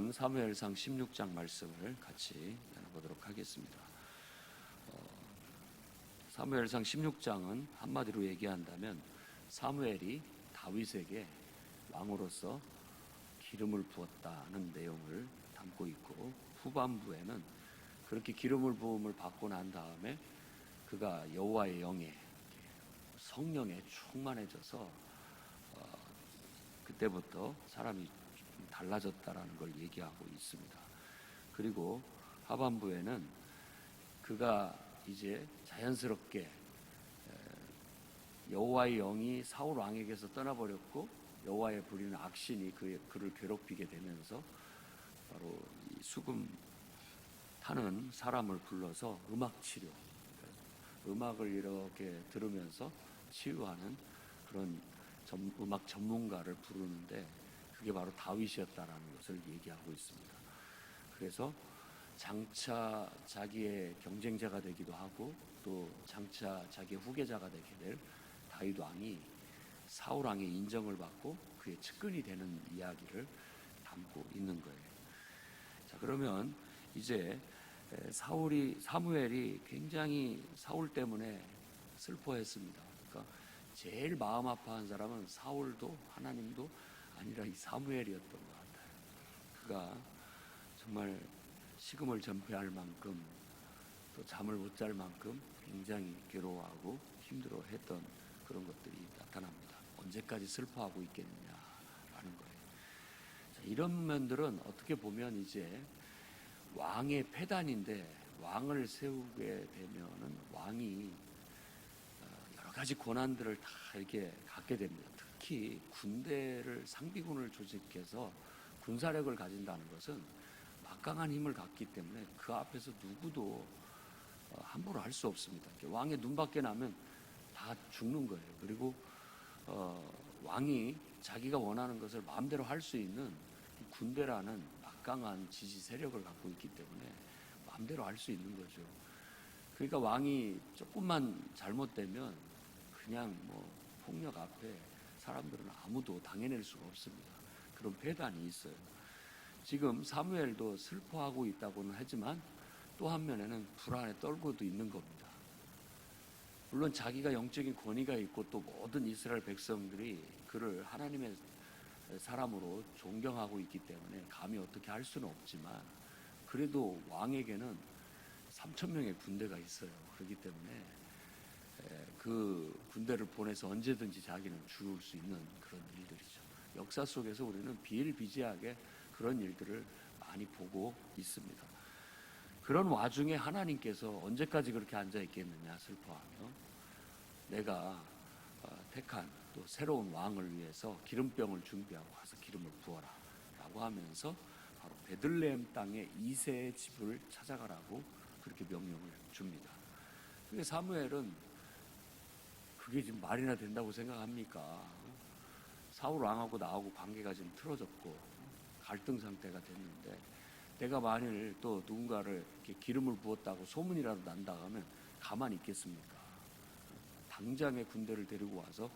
오늘은 사무엘상 16장 말씀을 같이 나눠보도록 하겠습니다. 사무엘상 16장은 한마디로 얘기한다면 사무엘이 다윗에게 왕으로서 기름을 부었다는 내용을 담고 있고, 후반부에는 그렇게 기름을 부음을 받고 난 다음에 그가 여호와의 영에, 성령에 충만해져서 그때부터 사람이 좀 달라졌다라는 걸 얘기하고 있습니다. 그리고 하반부에는 그가 이제 자연스럽게 여호와의 영이 사울 왕에게서 떠나버렸고, 여호와의 부리는 악신이 그를 괴롭히게 되면서 바로 이 수금 타는 사람을 불러서 음악 치료, 음악을 이렇게 들으면서 치유하는 그런 음악 전문가를 부르는데, 그게 바로 다윗이었다라는 것을 얘기하고 있습니다. 그래서 장차 자기의 경쟁자가 되기도 하고, 또 장차 자기의 후계자가 되게 될 다윗 왕이 사울 왕의 인정을 받고 그의 측근이 되는 이야기를 담고 있는 거예요. 자, 그러면 이제 사무엘이 굉장히 사울 때문에 슬퍼했습니다. 그러니까 제일 마음 아파한 사람은 사울도 하나님도 아니라 이 사무엘이었던 것 같아요. 그가 정말 식음을 전폐할 만큼, 또 잠을 못 잘 만큼 굉장히 괴로워하고 힘들어했던 그런 것들이 나타납니다. 언제까지 슬퍼하고 있겠느냐라는 거예요. 자, 이런 면들은 어떻게 보면 이제 왕의 패단인데, 왕을 세우게 되면은 왕이 여러 가지 권한들을 다 이렇게 갖게 됩니다. 특히 군대를, 상비군을 조직해서 군사력을 가진다는 것은 막강한 힘을 갖기 때문에 그 앞에서 누구도 함부로 할 수 없습니다. 왕의 눈밖에 나면 다 죽는 거예요. 그리고 왕이 자기가 원하는 것을 마음대로 할 수 있는 군대라는 막강한 지지 세력을 갖고 있기 때문에 마음대로 할 수 있는 거죠. 그러니까 왕이 조금만 잘못되면 그냥 폭력 앞에 사람들은 아무도 당해낼 수가 없습니다. 그런 패단이 있어요. 지금 사무엘도 슬퍼하고 있다고는 하지만 또 한면에는 불안에 떨고도 있는 겁니다. 물론 자기가 영적인 권위가 있고, 또 모든 이스라엘 백성들이 그를 하나님의 사람으로 존경하고 있기 때문에 감히 어떻게 할 수는 없지만, 그래도 왕에게는 3,000명의 군대가 있어요. 그렇기 때문에 그 군대를 보내서 언제든지 자기는 죽을 수 있는 그런 일들이죠. 역사 속에서 우리는 비일비재하게 그런 일들을 많이 보고 있습니다. 그런 와중에 하나님께서 언제까지 그렇게 앉아있겠느냐 슬퍼하며, 내가 택한 또 새로운 왕을 위해서 기름병을 준비하고 가서 기름을 부어라 라고 하면서 바로 베들레헴 땅에 이새의 집을 찾아가라고 그렇게 명령을 줍니다. 그게 사무엘은 그게 지금 말이나 된다고 생각합니까? 사울 왕하고 나하고 관계가 지금 틀어졌고 갈등 상태가 됐는데, 내가 만일 또 누군가를 이렇게 기름을 부었다고 소문이라도 난다 하면 가만히 있겠습니까? 당장에 군대를 데리고 와서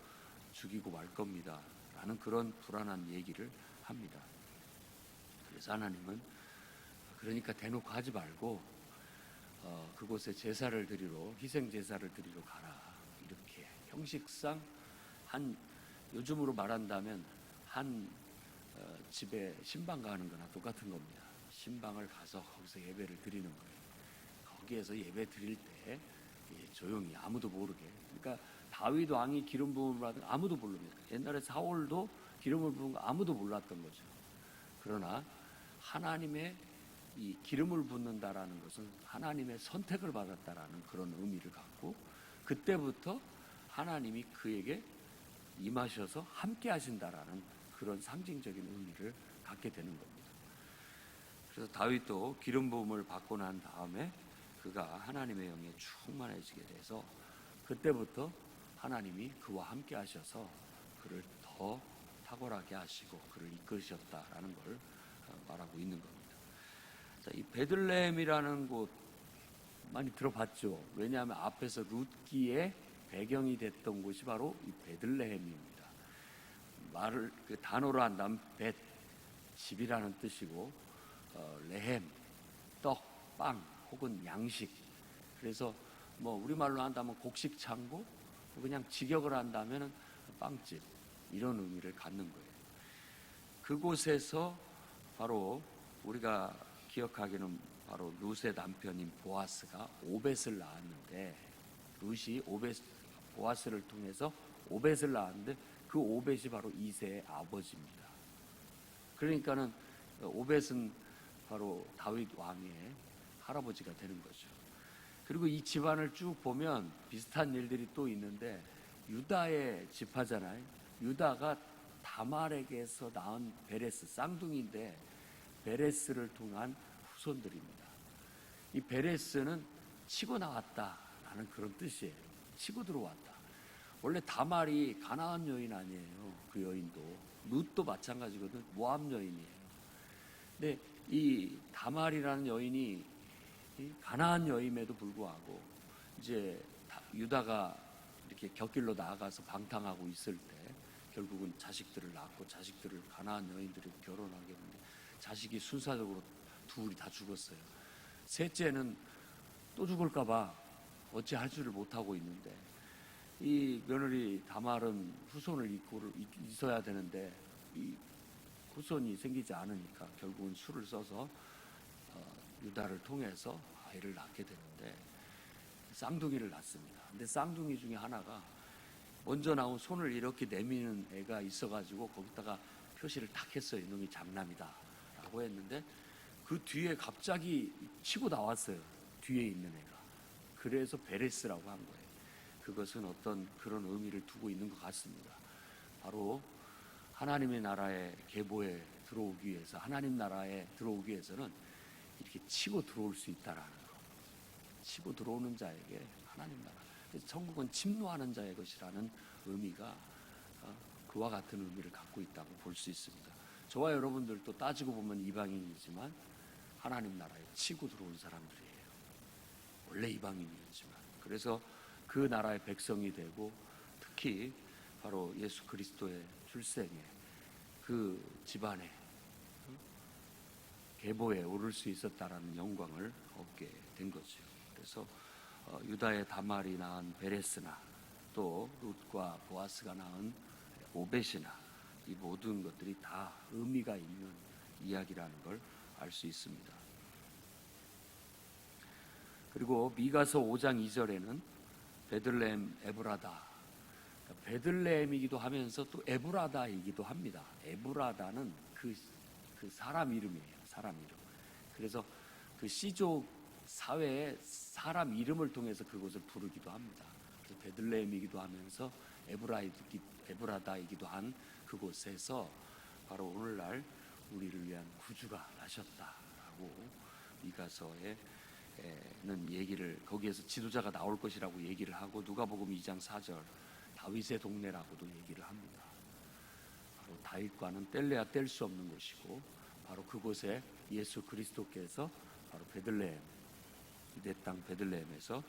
죽이고 말 겁니다 라는 그런 불안한 얘기를 합니다. 그래서 하나님은 그러니까 대놓고 하지 말고 그곳에 제사를 드리러, 희생 제사를 드리러 가라, 이렇게 형식상 요즘으로 말한다면 한 집에 신방 가는 거나 똑같은 겁니다. 신방을 가서 거기서 예배를 드리는 거예요. 거기에서 예배 드릴 때 조용히 아무도 모르게. 그러니까 다윗 왕이 기름 부음을 받은 아무도 모릅니다. 옛날에 사울도 기름을 부은 거 아무도 몰랐던 거죠. 그러나 하나님의 이 기름을 붓는다라는 것은 하나님의 선택을 받았다라는 그런 의미를 갖고, 그때부터 하나님이 그에게 임하셔서 함께 하신다라는 그런 상징적인 의미를 갖게 되는 겁니다. 그래서 다윗도 기름 부음을 받고 난 다음에 그가 하나님의 영에 충만해지게 돼서 그때부터 하나님이 그와 함께 하셔서 그를 더 탁월하게 하시고 그를 이끄셨다라는 걸 말하고 있는 겁니다. 자, 이 베들레헴이라는 곳 많이 들어봤죠. 왜냐하면 앞에서 룻기의 배경이 됐던 곳이 바로 이 베들레헴입니다. 그 단어로 한다면 집이라는 뜻이고, 레헴, 떡, 빵 혹은 양식. 그래서 뭐 우리말로 한다면 곡식 창고, 그냥 직역을 한다면 빵집, 이런 의미를 갖는 거예요. 그곳에서 바로 우리가 기억하기는 바로 룻의 남편인 보아스가 오벳을 낳았는데, 룻이 보아스를 통해서 오벳을 낳았는데 그 오벳이 바로 이새의 아버지입니다. 그러니까는 오벳은 바로 다윗 왕의 할아버지가 되는 거죠. 그리고 이 집안을 쭉 보면 비슷한 일들이 또 있는데, 유다의 지파잖아요. 유다가 다말에게서 낳은 베레스, 쌍둥이인데 베레스를 통한 후손들입니다. 이 베레스는 치고 나왔다라는 그런 뜻이에요. 치고 들어왔다. 원래 다말이 가나안 여인 아니에요. 그 여인도. 룻도 마찬가지거든. 모압 여인이에요. 근데 이 다말이라는 여인이 가나안 여임에도 불구하고 이제 유다가 이렇게 곁길로 나아가서 방탕하고 있을 때 결국은 자식들을 낳고, 자식들을 가나안 여인들이 결혼하게 했는데 자식이 순차적으로 둘이 다 죽었어요. 셋째는 또 죽을까봐 어찌할 줄을 못하고 있는데, 이 며느리 다말은 후손을 있어야 되는데 이 후손이 생기지 않으니까 결국은 술을 써서 유다를 통해서 아이를 낳게 되는데 쌍둥이를 낳습니다. 근데 쌍둥이 중에 하나가 먼저 나온 손을 이렇게 내미는 애가 있어가지고 거기다가 표시를 딱 했어요. 이놈이 장남이다 라고 했는데 그 뒤에 갑자기 치고 나왔어요. 뒤에 있는 애가. 그래서 베레스라고 한 거예요. 그것은 어떤 그런 의미를 두고 있는 것 같습니다. 바로 하나님의 나라의 계보에 들어오기 위해서, 하나님 나라에 들어오기 위해서는 이렇게 치고 들어올 수 있다라는 거. 치고 들어오는 자에게 하나님 나라. 천국은 침노하는 자의 것이라는 의미가 그와 같은 의미를 갖고 있다고 볼 수 있습니다. 저와 여러분들도 따지고 보면 이방인이지만 하나님 나라에 치고 들어온 사람들이에요. 원래 이방인이었지만. 그래서 그 나라의 백성이 되고, 특히 바로 예수 그리스도의 출생에 그 집안에 계보에 오를 수 있었다라는 영광을 얻게 된 거죠. 그래서 유다의 다말이 낳은 베레스나 또 룻과 보아스가 낳은 오벳이나 이 모든 것들이 다 의미가 있는 이야기라는 걸 알 수 있습니다. 그리고 미가서 5장 2절에는 베들레헴 에브라다, 베들레헴이기도 하면서 또 에브라다이기도 합니다. 에브라다는 그 사람 이름이에요. 사람 이름. 그래서 그 시족 사회의 사람 이름을 통해서 그곳을 부르기도 합니다. 그래서 베들레헴이기도 하면서 에브라다이기도 한 그곳에서 바로 오늘날 우리를 위한 구주가 나셨다라고 미가서에는 얘기를, 거기에서 지도자가 나올 것이라고 얘기를 하고, 누가복음 2장 4절 다윗의 동네라고도 얘기를 합니다. 바로 다윗과는 뗄래야 뗄 수 없는 곳이고, 바로 그곳에 예수 그리스도께서 바로 베들레헴, 내 땅 베들레헴에서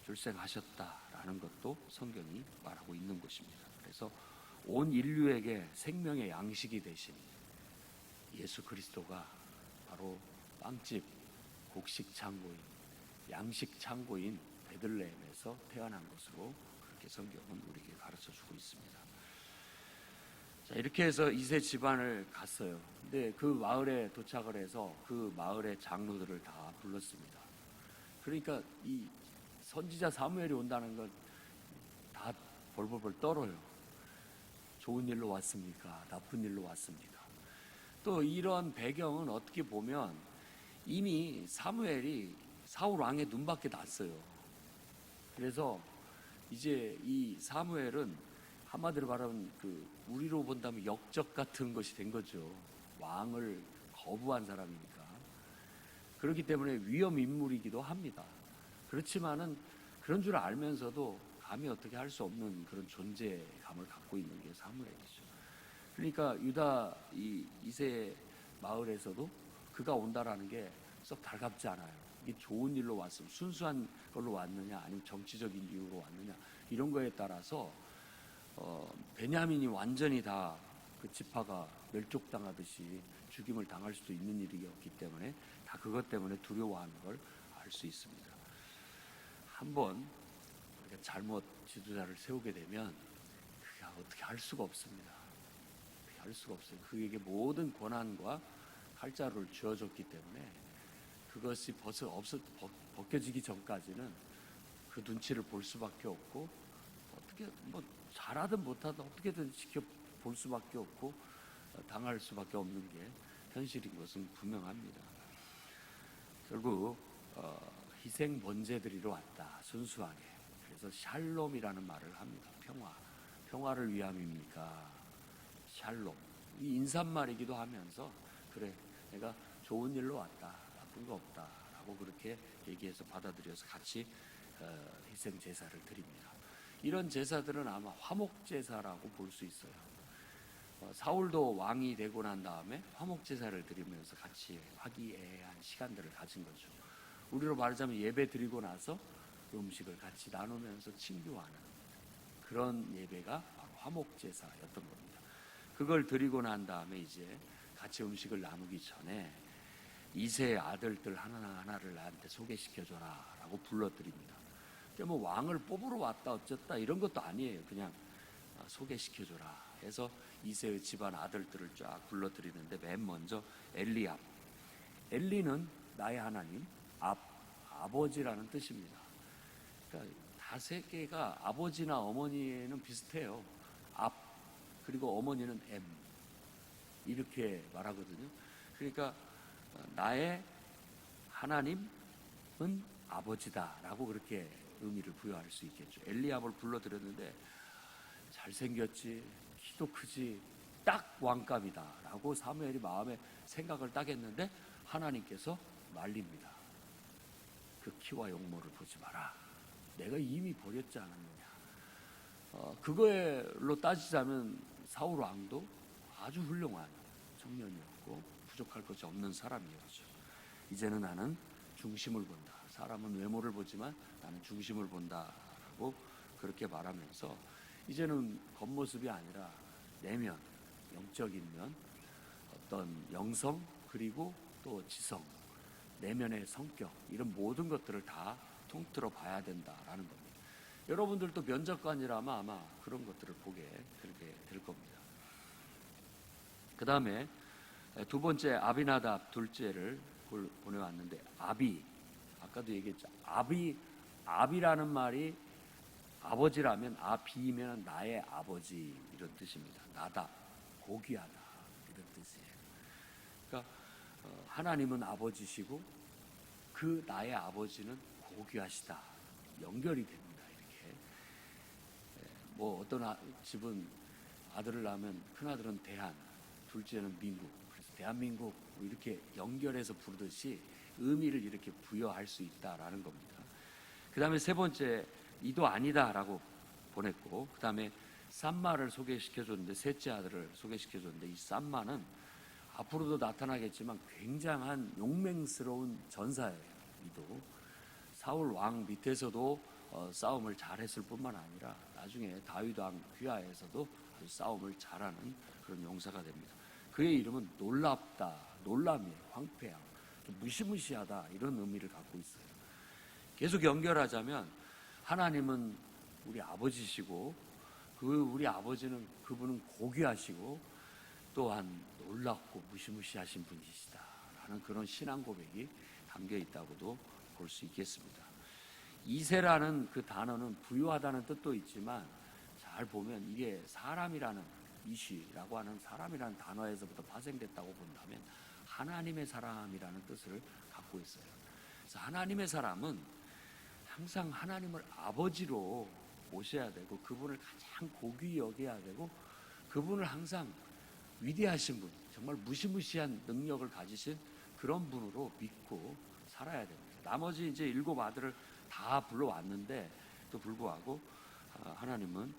출생하셨다라는 것도 성경이 말하고 있는 곳입니다. 그래서 온 인류에게 생명의 양식이 되신 예수 그리스도가 바로 빵집, 곡식 창고인, 양식 창고인 베들레헴에서 태어난 것으로 그렇게 성경은 우리에게 가르쳐주고 있습니다. 자, 이렇게 해서 이세 집안을 갔어요. 근데 그 마을에 도착을 해서 그 마을의 장로들을 다 불렀습니다. 그러니까 이 선지자 사무엘이 온다는 건 다 벌벌벌 떨어요. 좋은 일로 왔습니까? 나쁜 일로 왔습니까? 또 이런 배경은 어떻게 보면 이미 사무엘이 사울 왕의 눈밖에 났어요. 그래서 이제 이 사무엘은 한마디로 말하면 우리로 본다면 역적 같은 것이 된 거죠. 왕을 거부한 사람이니까. 그렇기 때문에 위험 인물이기도 합니다. 그렇지만은 그런 줄 알면서도 감히 어떻게 할 수 없는 그런 존재감을 갖고 있는 게 사무엘이죠. 그러니까 유다 이세 마을에서도 그가 온다라는 게 썩 달갑지 않아요. 이게 좋은 일로 왔으면 순수한 걸로 왔느냐, 아니면 정치적인 이유로 왔느냐, 이런 거에 따라서 베냐민이 완전히 다 그 지파가 멸족당하듯이 죽임을 당할 수도 있는 일이었기 때문에 다 그것 때문에 두려워하는 걸 알 수 있습니다. 한번 우리가 잘못 지도자를 세우게 되면 그게 어떻게 할 수가 없습니다. 할 수가 없어요. 그에게 모든 권한과 칼자루를 쥐어줬기 때문에 그것이 벗겨지기 전까지는 그 눈치를 볼 수밖에 없고, 어떻게 뭐 잘하든 못하든 어떻게든 지켜볼 수밖에 없고 당할 수밖에 없는 게 현실인 것은 분명합니다. 결국 희생 번제드리러 왔다, 순수하게. 그래서 샬롬이라는 말을 합니다. 평화를 위함입니까? 샬롬. 이 인사말이기도 하면서, 그래, 내가 좋은 일로 왔다, 나쁜 거 없다 라고 그렇게 얘기해서 받아들여서 같이 희생 제사를 드립니다. 이런 제사들은 아마 화목 제사라고 볼 수 있어요. 사울도 왕이 되고 난 다음에 화목 제사를 드리면서 같이 화기애애한 시간들을 가진 거죠. 우리로 말하자면 예배 드리고 나서 음식을 같이 나누면서 친교하는 그런 예배가 바로 화목 제사였던 겁니다. 그걸 드리고 난 다음에 이제 같이 음식을 나누기 전에 이세의 아들들 하나하나를 나한테 소개시켜줘라 라고 불러드립니다. 뭐 왕을 뽑으러 왔다 어쨌다 이런 것도 아니에요. 그냥 소개시켜줘라 해서 이세의 집안 아들들을 쫙 불러드리는데, 맨 먼저 엘리압. 엘리는 나의 하나님, 아버지라는 뜻입니다. 그러니까 다섯 개가 아버지나 어머니는 비슷해요. 그리고 어머니는 이렇게 말하거든요. 그러니까 나의 하나님은 아버지다라고 그렇게 의미를 부여할 수 있겠죠. 엘리압을 불러드렸는데 잘생겼지, 키도 크지, 딱 왕감이다라고 사무엘이 마음에 생각을 딱 했는데 하나님께서 말립니다. 그 키와 용모를 보지 마라. 내가 이미 버렸지 않았느냐. 그거로 따지자면 사울 왕도 아주 훌륭한 청년이었고 부족할 것이 없는 사람이었죠. 이제는 나는 중심을 본다. 사람은 외모를 보지만 나는 중심을 본다라고 그렇게 말하면서 이제는 겉모습이 아니라 내면, 영적인 면, 어떤 영성, 그리고 또 지성, 내면의 성격, 이런 모든 것들을 다 통틀어 봐야 된다라는 겁니다. 여러분들도 면접관이라면 아마 그런 것들을 보게 그렇게 될 겁니다. 그 다음에 두 번째 아비나답 둘째를 보내왔는데, 아까도 얘기했죠. 아비라는 말이 아버지라면 아비면 나의 아버지 이런 뜻입니다. 나다, 고귀하다 이런 뜻이에요. 그러니까 하나님은 아버지시고 그 나의 아버지는 고귀하시다, 연결이 됩니다. 이렇게 뭐 어떤 집은 아들을 낳으면 큰아들은 대한, 둘째는 민국, 그래서 대한민국 이렇게 연결해서 부르듯이 의미를 이렇게 부여할 수 있다라는 겁니다. 그 다음에 세 번째 이도 아니다라고 보냈고, 그 다음에 쌈마를 소개시켜줬는데, 셋째 아들을 소개시켜줬는데, 이 쌈마는 앞으로도 나타나겠지만 굉장한 용맹스러운 전사예요. 이도 사울 왕 밑에서도 싸움을 잘했을 뿐만 아니라 나중에 다윗 왕 귀하에서도 싸움을 잘하는 그런 용사가 됩니다. 그의 이름은 놀랍다, 놀람이에요. 황폐함, 무시무시하다 이런 의미를 갖고 있어요. 계속 연결하자면 하나님은 우리 아버지시고 우리 아버지는 그분은 고귀하시고 또한 놀랍고 무시무시하신 분이시다라는 그런 신앙 고백이 담겨 있다고도 볼 수 있겠습니다. 이세라는 그 단어는 부유하다는 뜻도 있지만 잘 보면 이게 사람이라는, 이시라고 하는 사람이라는 단어에서부터 파생됐다고 본다면 하나님의 사람이라는 뜻을 갖고 있어요. 그래서 하나님의 사람은 항상 하나님을 아버지로 모셔야 되고 그분을 가장 고귀히 여겨야 되고 그분을 항상 위대하신 분, 정말 무시무시한 능력을 가지신 그런 분으로 믿고 살아야 됩니다. 나머지 이제 7 아들을 다 불러왔는데 또 불구하고 하나님은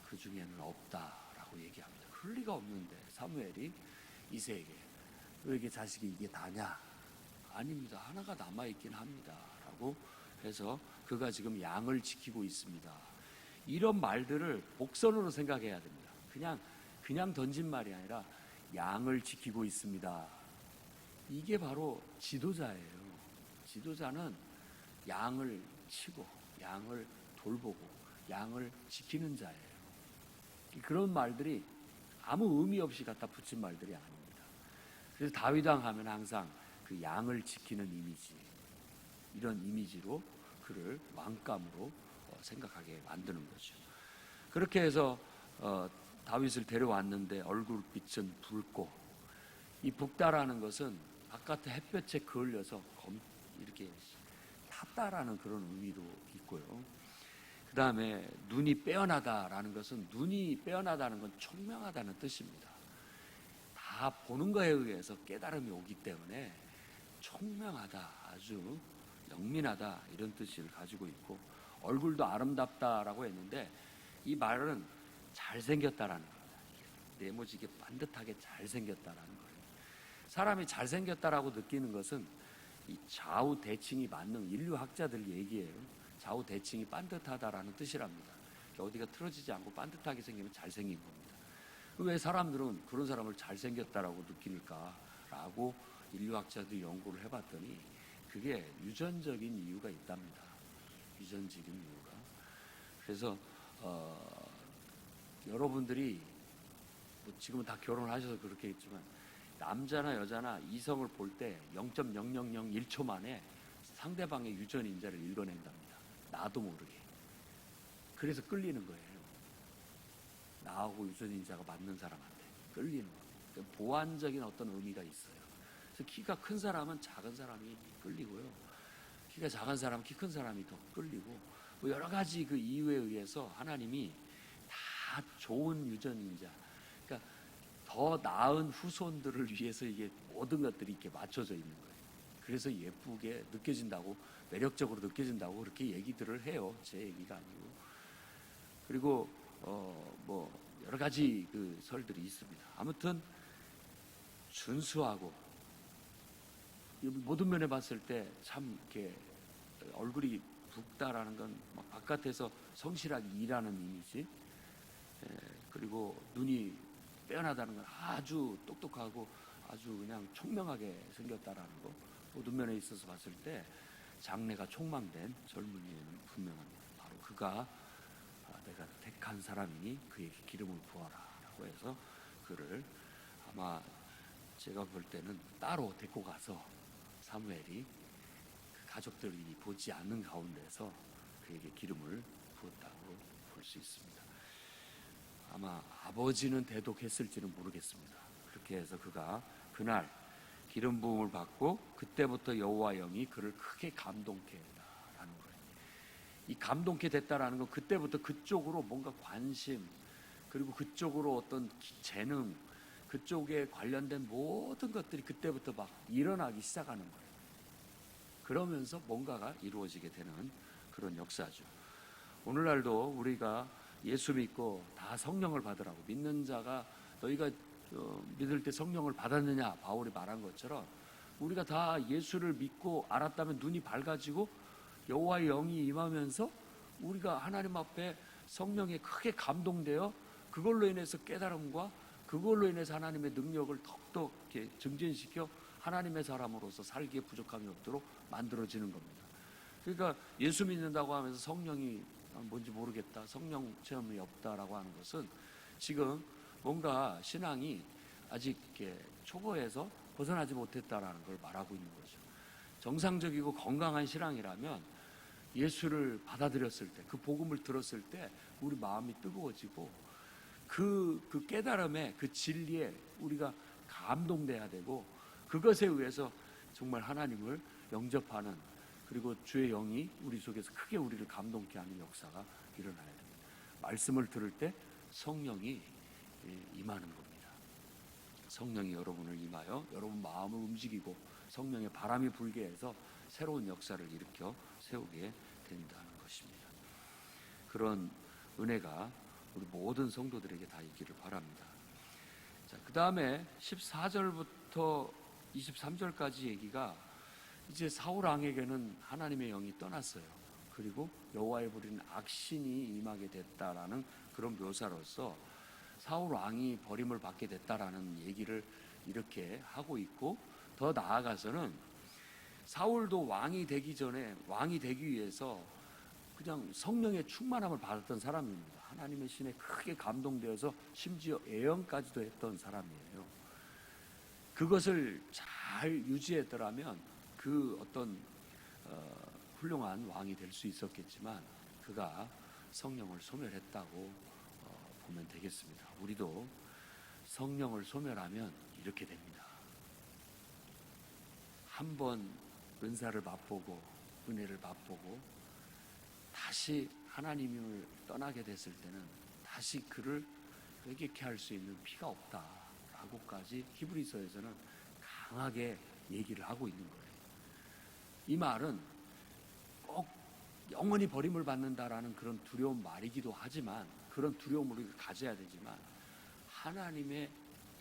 그 중에는 없다라고 얘기합니다. 그럴 리가 없는데 사무엘이 이새에게 너에게 자식이 이게 다냐? 아닙니다. 하나가 남아있긴 합니다. 라고 해서 그가 지금 양을 지키고 있습니다. 이런 말들을 복선으로 생각해야 됩니다. 그냥 그냥 던진 말이 아니라 양을 지키고 있습니다. 이게 바로 지도자예요. 지도자는 양을 치고 양을 돌보고 양을 지키는 자예요. 그런 말들이 아무 의미 없이 갖다 붙인 말들이 아닙니다. 그래서 다윗왕 하면 항상 그 양을 지키는 이미지, 이런 이미지로 그를 왕감으로 생각하게 만드는 거죠. 그렇게 해서 다윗을 데려왔는데 얼굴빛은 붉고, 이 붉다라는 것은 바깥의 햇볕에 그을려서 이렇게 탔다라는 그런 의미도 있고요. 그 다음에 눈이 빼어나다라는 것은, 눈이 빼어나다는 건 총명하다는 뜻입니다. 다 보는 거에 의해서 깨달음이 오기 때문에 총명하다, 아주 영민하다, 이런 뜻을 가지고 있고, 얼굴도 아름답다라고 했는데 이 말은 잘생겼다라는 겁니다. 네모지게 반듯하게 잘생겼다라는 거예요. 사람이 잘생겼다라고 느끼는 것은 이 좌우 대칭이 맞는, 인류학자들 얘기예요. 좌우 대칭이 반듯하다라는 뜻이랍니다. 어디가 틀어지지 않고 반듯하게 생기면 잘생긴 겁니다. 왜 사람들은 그런 사람을 잘생겼다라고 느낄까라고 인류학자들이 연구를 해봤더니 그게 유전적인 이유가 있답니다. 유전적인 이유가. 그래서 여러분들이 뭐 지금은 다 결혼하셔서 그렇겠지만, 남자나 여자나 이성을 볼 때 0.0001초 만에 상대방의 유전인자를 읽어낸답니다. 나도 모르게. 그래서 끌리는 거예요. 나하고 유전인자가 맞는 사람한테 끌리는 거예요. 그러니까 보완적인 어떤 의미가 있어요. 그래서 키가 큰 사람은 작은 사람이 끌리고요. 키가 작은 사람은 키 큰 사람이 더 끌리고, 뭐 여러 가지 그 이유에 의해서 하나님이 다 좋은 유전인자, 그러니까 더 나은 후손들을 위해서 이게 모든 것들이 이렇게 맞춰져 있는 거예요. 그래서 예쁘게 느껴진다고, 매력적으로 느껴진다고 그렇게 얘기들을 해요. 제 얘기가 아니고. 그리고 뭐 여러 가지 그 설들이 있습니다. 아무튼 준수하고, 모든 면에 봤을 때 참 이렇게 얼굴이 붉다라는 건 막 바깥에서 성실하게 일하는 이미지, 그리고 눈이 빼어나다는 건 아주 똑똑하고 아주 그냥 총명하게 생겼다라는 거, 모든 면에 있어서 봤을 때 장래가 촉망된 젊은이에는 분명합니다. 바로 그가 내가 택한 사람이니 그에게 기름을 부어라라고 해서 그를, 아마 제가 볼 때는 따로 데리고 가서 사무엘이 그 가족들이 보지 않는 가운데서 그에게 기름을 부었다고 볼 수 있습니다. 아마 아버지는 대독했을지는 모르겠습니다. 그렇게 해서 그가 그날 기름 부음을 받고 그때부터 여호와 영이 그를 크게 감동케 했다라는 거예요. 이 감동케 됐다라는 건 그때부터 그쪽으로 뭔가 관심, 그리고 그쪽으로 어떤 재능, 그쪽에 관련된 모든 것들이 그때부터 막 일어나기 시작하는 거예요. 그러면서 뭔가가 이루어지게 되는 그런 역사죠. 오늘날도 우리가 예수 믿고 다 성령을 받으라고, 믿는 자가 너희가 믿을 때 성령을 받았느냐 바울이 말한 것처럼, 우리가 다 예수를 믿고 알았다면 눈이 밝아지고 여호와의 영이 임하면서 우리가 하나님 앞에 성령에 크게 감동되어 그걸로 인해서 깨달음과 그걸로 인해서 하나님의 능력을 더욱더 이렇게 증진시켜 하나님의 사람으로서 살기에 부족함이 없도록 만들어지는 겁니다. 그러니까 예수 믿는다고 하면서 성령이 뭔지 모르겠다, 성령 체험이 없다라고 하는 것은 지금 뭔가 신앙이 아직 이렇게 초보에서 벗어나지 못했다라는 걸 말하고 있는 거죠. 정상적이고 건강한 신앙이라면 예수를 받아들였을 때, 그 복음을 들었을 때 우리 마음이 뜨거워지고 그 깨달음에, 그 진리에 우리가 감동돼야 되고, 그것에 의해서 정말 하나님을 영접하는, 그리고 주의 영이 우리 속에서 크게 우리를 감동케 하는 역사가 일어나야 됩니다. 말씀을 들을 때 성령이 임하는 겁니다. 성령이 여러분을 임하여 여러분 마음을 움직이고 성령의 바람이 불게 해서 새로운 역사를 일으켜 세우게 된다는 것입니다. 그런 은혜가 우리 모든 성도들에게 다 있기를 바랍니다. 자, 그 다음에 14절부터 23절까지 얘기가, 이제 사울 왕에게는 하나님의 영이 떠났어요. 그리고 여호와의 부리는 악신이 임하게 됐다라는 그런 묘사로서 사울 왕이 버림을 받게 됐다라는 얘기를 이렇게 하고 있고, 더 나아가서는 사울도 왕이 되기 전에, 왕이 되기 위해서 그냥 성령의 충만함을 받았던 사람입니다. 하나님의 신에 크게 감동되어서 심지어 애언까지도 했던 사람이에요. 그것을 잘 유지했더라면 그 어떤 훌륭한 왕이 될 수 있었겠지만, 그가 성령을 소멸했다고 보면 되겠습니다. 우리도 성령을 소멸하면 이렇게 됩니다. 한번 은사를 맛보고 은혜를 맛보고 다시 하나님을 떠나게 됐을 때는 다시 그를 회개케 할 수 있는 피가 없다라고까지 히브리서에서는 강하게 얘기를 하고 있는 거예요. 이 말은 꼭 영원히 버림을 받는다라는 그런 두려운 말이기도 하지만, 그런 두려움을 우리가 가져야 되지만, 하나님의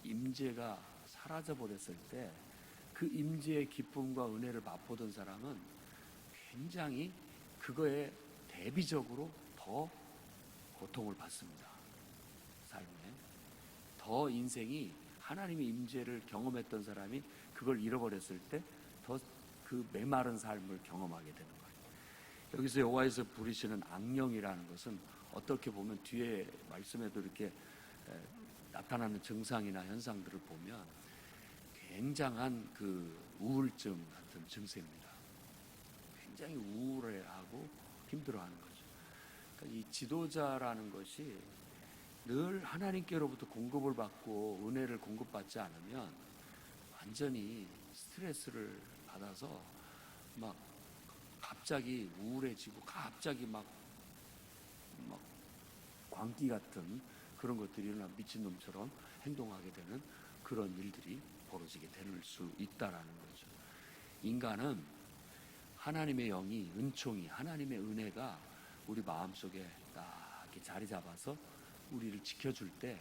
임재가 사라져 버렸을 때 그 임재의 기쁨과 은혜를 맛보던 사람은 굉장히 그거에 대비적으로 더 고통을 받습니다. 삶에 더 인생이 하나님의 임재를 경험했던 사람이 그걸 잃어버렸을 때 더 그 메마른 삶을 경험하게 되는 거예요. 여기서 여호와에서 부르시는 악령이라는 것은 어떻게 보면 뒤에 말씀에도 이렇게 나타나는 증상이나 현상들을 보면 굉장한 그 우울증 같은 증세입니다. 굉장히 우울해하고 힘들어하는 거죠. 그러니까 이 지도자라는 것이 늘 하나님께로부터 공급을 받고 은혜를 공급받지 않으면 완전히 스트레스를 받아서 막 갑자기 우울해지고 갑자기 막 광기 같은 그런 것들이 일어나 미친놈처럼 행동하게 되는 그런 일들이 벌어지게 될 수 있다라는 거죠. 인간은 하나님의 영이, 은총이, 하나님의 은혜가 우리 마음속에 딱 이렇게 자리 잡아서 우리를 지켜줄 때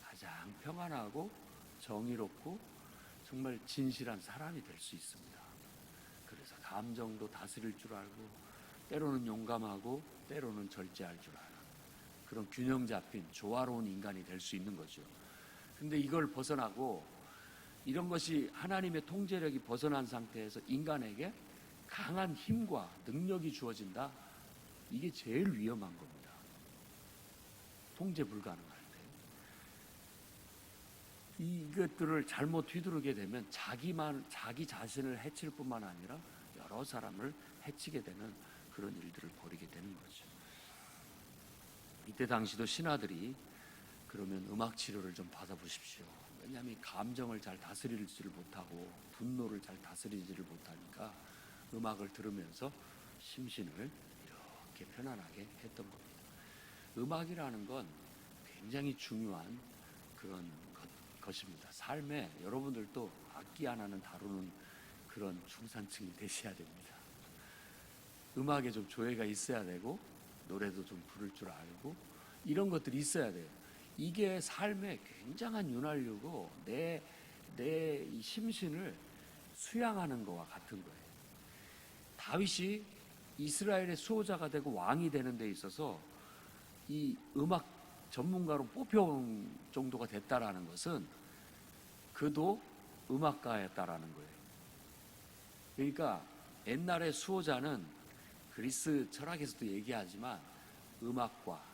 가장 평안하고 정의롭고 정말 진실한 사람이 될 수 있습니다. 그래서 감정도 다스릴 줄 알고, 때로는 용감하고 때로는 절제할 줄 아는 그런 균형 잡힌 조화로운 인간이 될 수 있는 거죠. 근데 이걸 벗어나고 이런 것이 하나님의 통제력이 벗어난 상태에서 인간에게 강한 힘과 능력이 주어진다. 이게 제일 위험한 겁니다. 통제 불가능할 때. 이것들을 잘못 휘두르게 되면 자기 자신을 해칠 뿐만 아니라 여러 사람을 해치게 되는 그런 일들을 벌이게 되는 거죠. 이때 당시도 신하들이 그러면 음악 치료를 좀 받아보십시오. 왜냐하면 감정을 잘 다스리지를 못하고 분노를 잘 다스리지를 못하니까 음악을 들으면서 심신을 이렇게 편안하게 했던 겁니다. 음악이라는 건 굉장히 중요한 그런 것입니다. 삶에 여러분들도 악기 하나는 다루는 그런 중산층이 되셔야 됩니다. 음악에 좀 조예가 있어야 되고 노래도 좀 부를 줄 알고 이런 것들이 있어야 돼요. 이게 삶에 굉장한 윤활유고 내 심신을 수양하는 것과 같은 거예요. 다윗이 이스라엘의 수호자가 되고 왕이 되는 데 있어서 이 음악 전문가로 뽑혀온 정도가 됐다라는 것은 그도 음악가였다라는 거예요. 그러니까 옛날의 수호자는 그리스 철학에서도 얘기하지만 음악과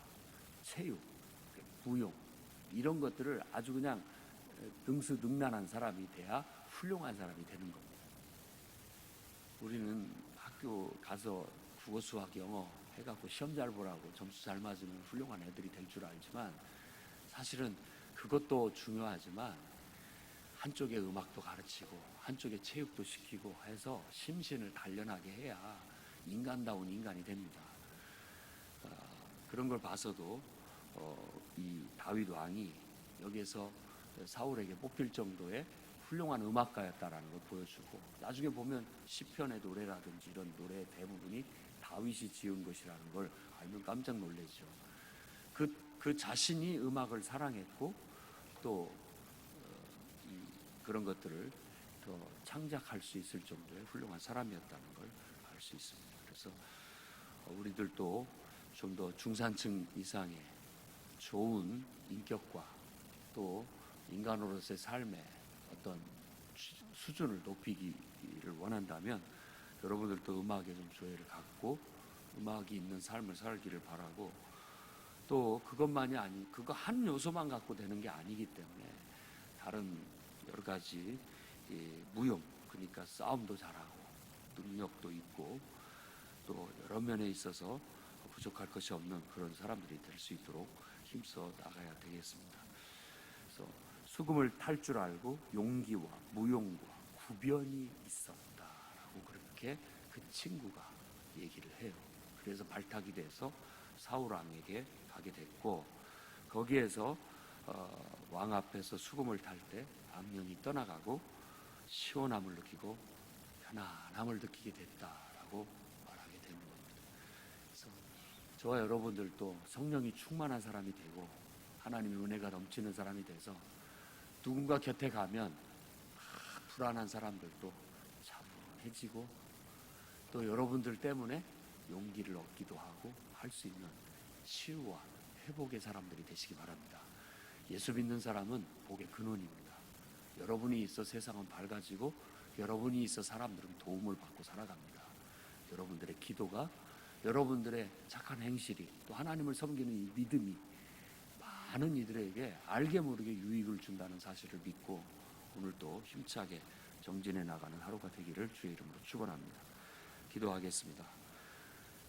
체육, 무용 이런 것들을 아주 그냥 능수능란한 사람이 돼야 훌륭한 사람이 되는 겁니다. 우리는 학교 가서 국어, 수학, 영어 해갖고 시험 잘 보라고 점수 잘 맞으면 훌륭한 애들이 될 줄 알지만 사실은 그것도 중요하지만 한쪽에 음악도 가르치고 한쪽에 체육도 시키고 해서 심신을 단련하게 해야 인간다운 인간이 됩니다. 그런 걸 봐서도 이 다윗 왕이 여기에서 사울에게 뽑힐 정도의 훌륭한 음악가였다라는 걸 보여주고, 나중에 보면 시편의 노래라든지 이런 노래 대부분이 다윗이 지은 것이라는 걸 알면 깜짝 놀라죠. 그 자신이 음악을 사랑했고 또 그런 것들을 더 창작할 수 있을 정도의 훌륭한 사람이었다는 걸 알 수 있습니다. 그래서 우리들도 좀 더 중산층 이상의 좋은 인격과 또 인간으로서의 삶의 어떤 수준을 높이기를 원한다면 여러분들도 음악에 좀 조예를 갖고 음악이 있는 삶을 살기를 바라고, 또 그것만이 아니, 그거 한 요소만 갖고 되는 게 아니기 때문에 다른 여러 가지 무용, 그러니까 싸움도 잘하고 능력도 있고 또 여러 면에 있어서 부족할 것이 없는 그런 사람들이 될 수 있도록 힘써 나가야 되겠습니다. 그래서 수금을 탈 줄 알고 용기와 무용과 구변이 있었다라고 그렇게 그 친구가 얘기를 해요. 그래서 발탁이 돼서 사울 왕에게 가게 됐고, 거기에서 왕 앞에서 수금을 탈 때 악령이 떠나가고 시원함을 느끼고 편안함을 느끼게 됐다라고 말하게 되는 겁니다. 그래서 저와 여러분들도 성령이 충만한 사람이 되고 하나님의 은혜가 넘치는 사람이 돼서 누군가 곁에 가면 불안한 사람들도 차분해지고 또 여러분들 때문에 용기를 얻기도 하고 할 수 있는 치유와 회복의 사람들이 되시기 바랍니다. 예수 믿는 사람은 복의 근원입니다. 여러분이 있어 세상은 밝아지고 여러분이 있어 사람들은 도움을 받고 살아갑니다. 여러분들의 기도가, 여러분들의 착한 행실이, 또 하나님을 섬기는 이 믿음이 많은 이들에게 알게 모르게 유익을 준다는 사실을 믿고 오늘도 힘차게 정진해 나가는 하루가 되기를 주의 이름으로 축원합니다. 기도하겠습니다.